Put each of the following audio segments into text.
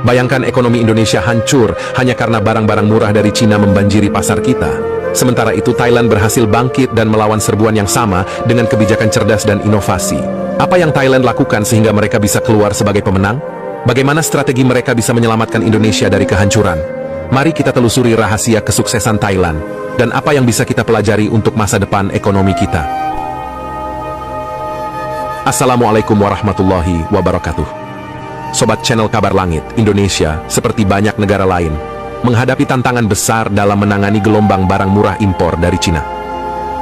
Bayangkan ekonomi Indonesia hancur hanya karena barang-barang murah dari Cina membanjiri pasar kita. Sementara itu Thailand berhasil bangkit dan melawan serbuan yang sama dengan kebijakan cerdas dan inovasi. Apa yang Thailand lakukan sehingga mereka bisa keluar sebagai pemenang? Bagaimana strategi mereka bisa menyelamatkan Indonesia dari kehancuran? Mari kita telusuri rahasia kesuksesan Thailand dan apa yang bisa kita pelajari untuk masa depan ekonomi kita. Assalamualaikum warahmatullahi wabarakatuh. Sobat channel Kabar Langit, Indonesia, seperti banyak negara lain, menghadapi tantangan besar dalam menangani gelombang barang murah impor dari Cina.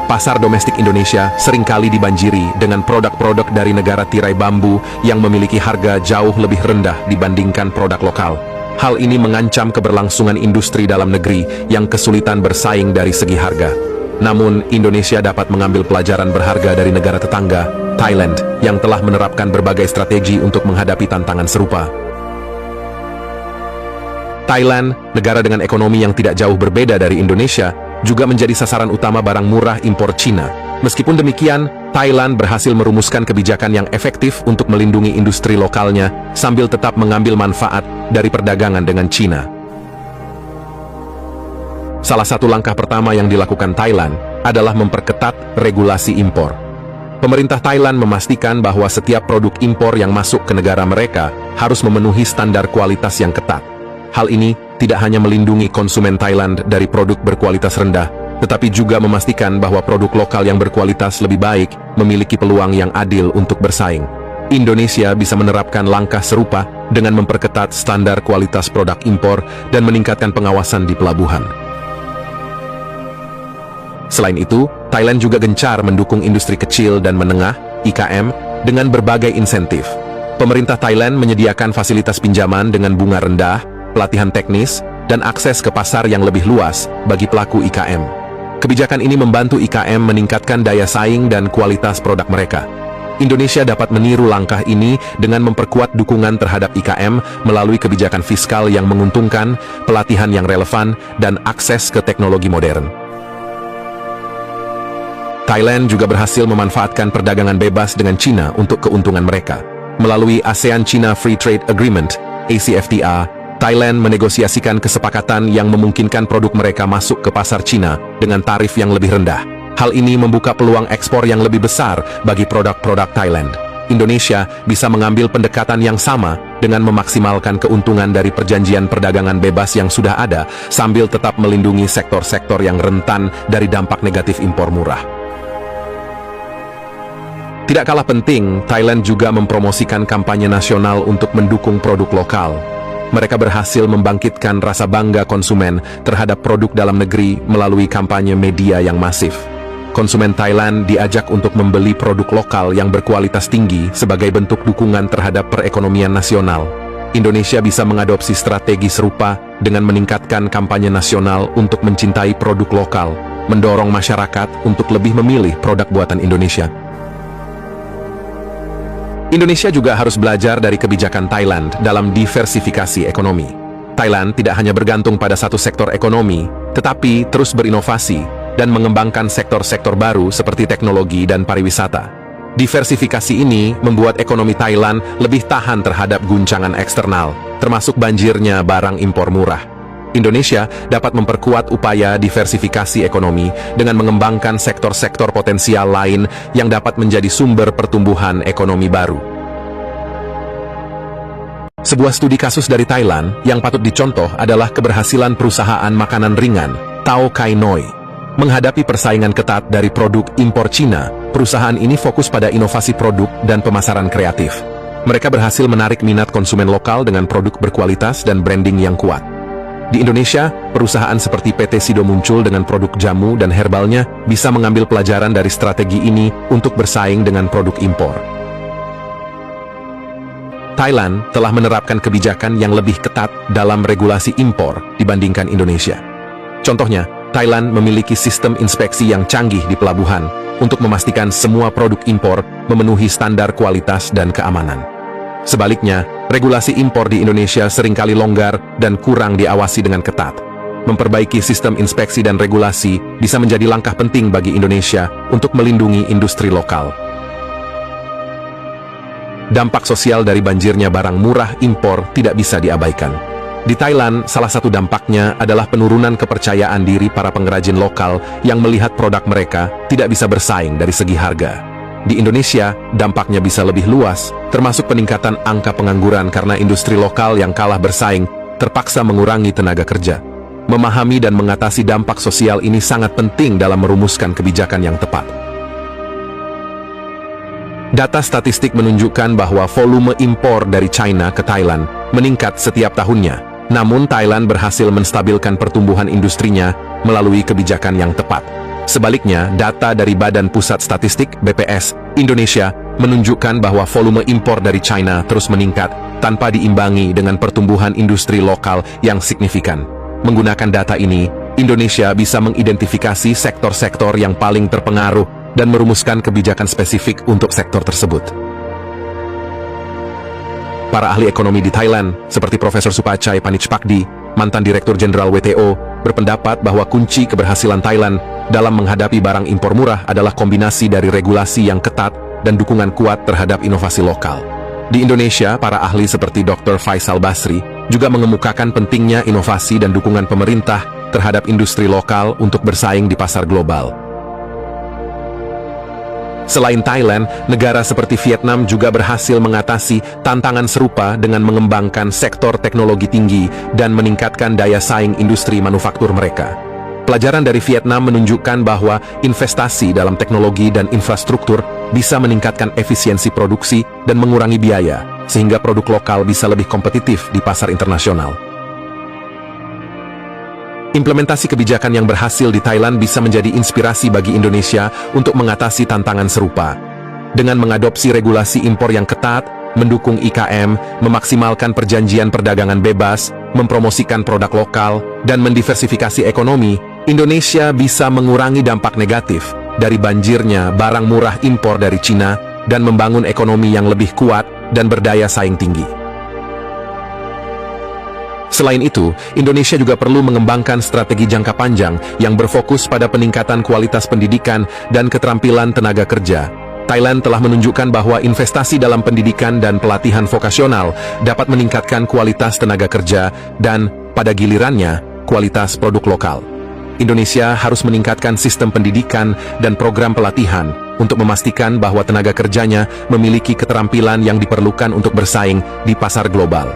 Pasar domestik Indonesia seringkali dibanjiri dengan produk-produk dari negara tirai bambu yang memiliki harga jauh lebih rendah dibandingkan produk lokal. Hal ini mengancam keberlangsungan industri dalam negeri yang kesulitan bersaing dari segi harga. Namun, Indonesia dapat mengambil pelajaran berharga dari negara tetangga, Thailand, yang telah menerapkan berbagai strategi untuk menghadapi tantangan serupa. Thailand, negara dengan ekonomi yang tidak jauh berbeda dari Indonesia, juga menjadi sasaran utama barang murah impor Cina. Meskipun demikian, Thailand berhasil merumuskan kebijakan yang efektif untuk melindungi industri lokalnya sambil tetap mengambil manfaat dari perdagangan dengan Cina. Salah satu langkah pertama yang dilakukan Thailand adalah memperketat regulasi impor. Pemerintah Thailand memastikan bahwa setiap produk impor yang masuk ke negara mereka harus memenuhi standar kualitas yang ketat. Hal ini tidak hanya melindungi konsumen Thailand dari produk berkualitas rendah, tetapi juga memastikan bahwa produk lokal yang berkualitas lebih baik memiliki peluang yang adil untuk bersaing. Indonesia bisa menerapkan langkah serupa dengan memperketat standar kualitas produk impor dan meningkatkan pengawasan di pelabuhan. Selain itu, Thailand juga gencar mendukung industri kecil dan menengah, IKM, dengan berbagai insentif. Pemerintah Thailand menyediakan fasilitas pinjaman dengan bunga rendah, pelatihan teknis, dan akses ke pasar yang lebih luas bagi pelaku IKM. Kebijakan ini membantu IKM meningkatkan daya saing dan kualitas produk mereka. Indonesia dapat meniru langkah ini dengan memperkuat dukungan terhadap IKM melalui kebijakan fiskal yang menguntungkan, pelatihan yang relevan, dan akses ke teknologi modern. Thailand juga berhasil memanfaatkan perdagangan bebas dengan Cina untuk keuntungan mereka. Melalui ASEAN-China Free Trade Agreement, ACFTA, Thailand menegosiasikan kesepakatan yang memungkinkan produk mereka masuk ke pasar Cina dengan tarif yang lebih rendah. Hal ini membuka peluang ekspor yang lebih besar bagi produk-produk Thailand. Indonesia bisa mengambil pendekatan yang sama dengan memaksimalkan keuntungan dari perjanjian perdagangan bebas yang sudah ada sambil tetap melindungi sektor-sektor yang rentan dari dampak negatif impor murah. Tidak kalah penting, Thailand juga mempromosikan kampanye nasional untuk mendukung produk lokal. Mereka berhasil membangkitkan rasa bangga konsumen terhadap produk dalam negeri melalui kampanye media yang masif. Konsumen Thailand diajak untuk membeli produk lokal yang berkualitas tinggi sebagai bentuk dukungan terhadap perekonomian nasional. Indonesia bisa mengadopsi strategi serupa dengan meningkatkan kampanye nasional untuk mencintai produk lokal, mendorong masyarakat untuk lebih memilih produk buatan Indonesia. Indonesia juga harus belajar dari kebijakan Thailand dalam diversifikasi ekonomi. Thailand tidak hanya bergantung pada satu sektor ekonomi, tetapi terus berinovasi dan mengembangkan sektor-sektor baru seperti teknologi dan pariwisata. Diversifikasi ini membuat ekonomi Thailand lebih tahan terhadap guncangan eksternal, termasuk banjirnya barang impor murah. Indonesia dapat memperkuat upaya diversifikasi ekonomi dengan mengembangkan sektor-sektor potensial lain yang dapat menjadi sumber pertumbuhan ekonomi baru. Sebuah studi kasus dari Thailand yang patut dicontoh adalah keberhasilan perusahaan makanan ringan, Tao Kai Noi. Menghadapi persaingan ketat dari produk impor Cina, perusahaan ini fokus pada inovasi produk dan pemasaran kreatif. Mereka berhasil menarik minat konsumen lokal dengan produk berkualitas dan branding yang kuat. Di Indonesia, perusahaan seperti PT Sido muncul dengan produk jamu dan herbalnya bisa mengambil pelajaran dari strategi ini untuk bersaing dengan produk impor. Thailand telah menerapkan kebijakan yang lebih ketat dalam regulasi impor dibandingkan Indonesia. Contohnya, Thailand memiliki sistem inspeksi yang canggih di pelabuhan untuk memastikan semua produk impor memenuhi standar kualitas dan keamanan. Sebaliknya, regulasi impor di Indonesia seringkali longgar dan kurang diawasi dengan ketat. Memperbaiki sistem inspeksi dan regulasi bisa menjadi langkah penting bagi Indonesia untuk melindungi industri lokal. dampak sosial dari banjirnya barang murah impor tidak bisa diabaikan. Di Thailand, salah satu dampaknya adalah penurunan kepercayaan diri para pengrajin lokal yang melihat produk mereka tidak bisa bersaing dari segi harga. Di Indonesia, dampaknya bisa lebih luas, termasuk peningkatan angka pengangguran karena industri lokal yang kalah bersaing terpaksa mengurangi tenaga kerja. Memahami dan mengatasi dampak sosial ini sangat penting dalam merumuskan kebijakan yang tepat. Data statistik menunjukkan bahwa volume impor dari China ke Thailand meningkat setiap tahunnya. Namun Thailand berhasil menstabilkan pertumbuhan industrinya melalui kebijakan yang tepat. Sebaliknya, data dari Badan Pusat Statistik (BPS) Indonesia menunjukkan bahwa volume impor dari China terus meningkat tanpa diimbangi dengan pertumbuhan industri lokal yang signifikan. Menggunakan data ini, Indonesia bisa mengidentifikasi sektor-sektor yang paling terpengaruh dan merumuskan kebijakan spesifik untuk sektor tersebut. Para ahli ekonomi di Thailand, seperti Profesor Supachai Panichpakdi, mantan Direktur Jenderal WTO, berpendapat bahwa kunci keberhasilan Thailand dalam menghadapi barang impor murah adalah kombinasi dari regulasi yang ketat dan dukungan kuat terhadap inovasi lokal. Di Indonesia, para ahli seperti Dr. Faisal Basri juga mengemukakan pentingnya inovasi dan dukungan pemerintah terhadap industri lokal untuk bersaing di pasar global. Selain Thailand, negara seperti Vietnam juga berhasil mengatasi tantangan serupa dengan mengembangkan sektor teknologi tinggi dan meningkatkan daya saing industri manufaktur mereka. Pelajaran dari Vietnam menunjukkan bahwa investasi dalam teknologi dan infrastruktur bisa meningkatkan efisiensi produksi dan mengurangi biaya, sehingga produk lokal bisa lebih kompetitif di pasar internasional. Implementasi kebijakan yang berhasil di Thailand bisa menjadi inspirasi bagi Indonesia untuk mengatasi tantangan serupa. Dengan mengadopsi regulasi impor yang ketat, mendukung IKM, memaksimalkan perjanjian perdagangan bebas, mempromosikan produk lokal, dan mendiversifikasi ekonomi, Indonesia bisa mengurangi dampak negatif dari banjirnya barang murah impor dari Cina dan membangun ekonomi yang lebih kuat dan berdaya saing tinggi. Selain itu, Indonesia juga perlu mengembangkan strategi jangka panjang yang berfokus pada peningkatan kualitas pendidikan dan keterampilan tenaga kerja. Thailand telah menunjukkan bahwa investasi dalam pendidikan dan pelatihan vokasional dapat meningkatkan kualitas tenaga kerja dan, pada gilirannya, kualitas produk lokal. Indonesia harus meningkatkan sistem pendidikan dan program pelatihan untuk memastikan bahwa tenaga kerjanya memiliki keterampilan yang diperlukan untuk bersaing di pasar global.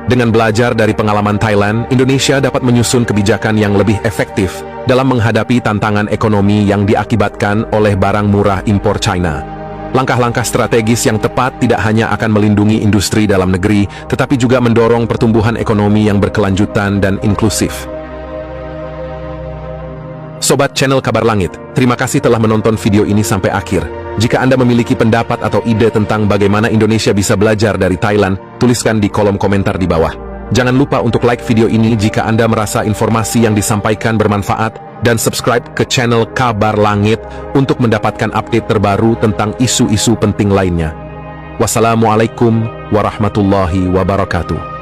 Dengan belajar dari pengalaman Thailand, Indonesia dapat menyusun kebijakan yang lebih efektif dalam menghadapi tantangan ekonomi yang diakibatkan oleh barang murah impor China. Langkah-langkah strategis yang tepat tidak hanya akan melindungi industri dalam negeri, tetapi juga mendorong pertumbuhan ekonomi yang berkelanjutan dan inklusif. Sobat channel Kabar Langit, terima kasih telah menonton video ini sampai akhir. Jika Anda memiliki pendapat atau ide tentang bagaimana Indonesia bisa belajar dari Thailand, tuliskan di kolom komentar di bawah. Jangan lupa untuk like video ini jika Anda merasa informasi yang disampaikan bermanfaat, dan subscribe ke channel Kabar Langit untuk mendapatkan update terbaru tentang isu-isu penting lainnya. Wassalamualaikum warahmatullahi wabarakatuh.